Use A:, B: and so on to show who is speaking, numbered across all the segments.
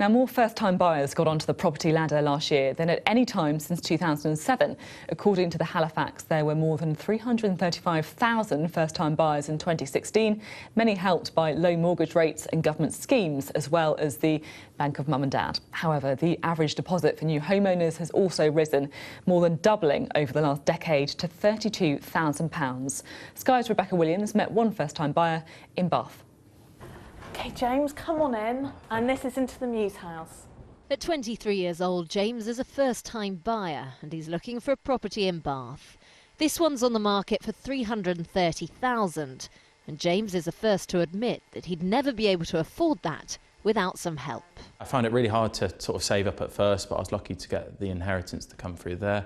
A: Now, more first-time buyers got onto the property ladder last year than at any time since 2007. According to the Halifax, there were more than 335,000 first-time buyers in 2016, many helped by low mortgage rates and government schemes, as well as the Bank of Mum and Dad. However, the average deposit for new homeowners has also risen, more than doubling over the last decade to £32,000. Sky's Rebecca Williams met one first-time buyer in Bath.
B: OK, James, come on in. And this is into the Muse house.
C: At 23 years old, James is a first-time buyer and he's looking for a property in Bath. This one's on the market for £330,000, and James is the first to admit that he'd never be able to afford that without some help.
D: I found it really hard to sort of save up at first, but I was lucky to get the inheritance to come through there.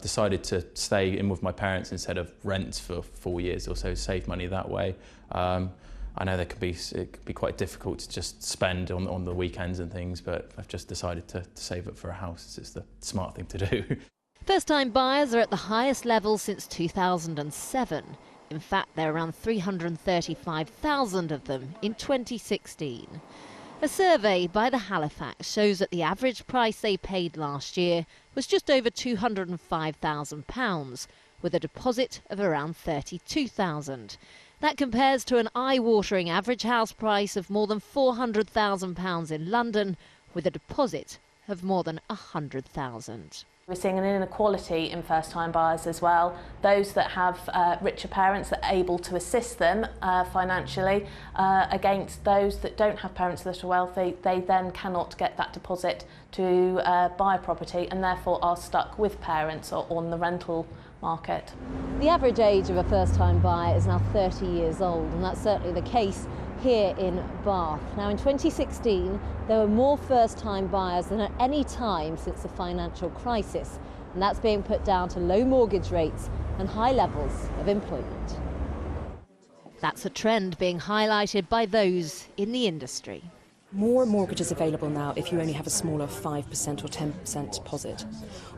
D: Decided to stay in with my parents instead of rent for 4 years or so, save money that way. I know it could be quite difficult to just spend on the weekends and things, but I've just decided to save up for a house. It's the smart thing to do.
C: First-time buyers are at the highest level since 2007. In fact, there are around 335,000 of them in 2016. A survey by the Halifax shows that the average price they paid last year was just over £205,000, with a deposit of around £32,000. That compares to an eye-watering average house price of more than £400,000 in London, with a deposit of more than £100,000.
B: We're seeing an inequality in first-time buyers as well. Those that have richer parents that are able to assist them financially against those that don't have parents that are wealthy, they then cannot get that deposit to buy a property and therefore are stuck with parents or on the rental market.
C: The average age of a first-time buyer is now 30 years old, and that's certainly the case here in Bath. Now, in 2016, there were more first-time buyers than at any time since the financial crisis, and that's being put down to low mortgage rates and high levels of employment. That's a trend being highlighted by those in the industry.
E: More mortgages available now if you only have a smaller 5% or 10% deposit.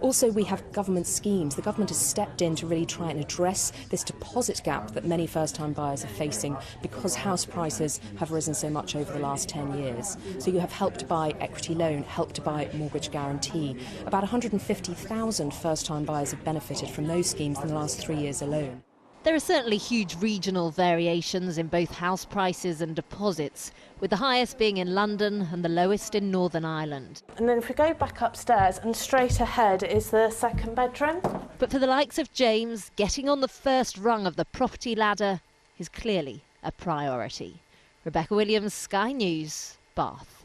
E: Also, we have government schemes. The government has stepped in to really try and address this deposit gap that many first-time buyers are facing because house prices have risen so much over the last 10 years. So you have Help to Buy equity loan, Help to Buy mortgage guarantee. About 150,000 first-time buyers have benefited from those schemes in the last 3 years alone.
C: There are certainly huge regional variations in both house prices and deposits, with the highest being in London and the lowest in Northern Ireland.
B: And then if we go back upstairs and straight ahead is the second bedroom.
C: But for the likes of James, getting on the first rung of the property ladder is clearly a priority. Rebecca Williams, Sky News, Bath.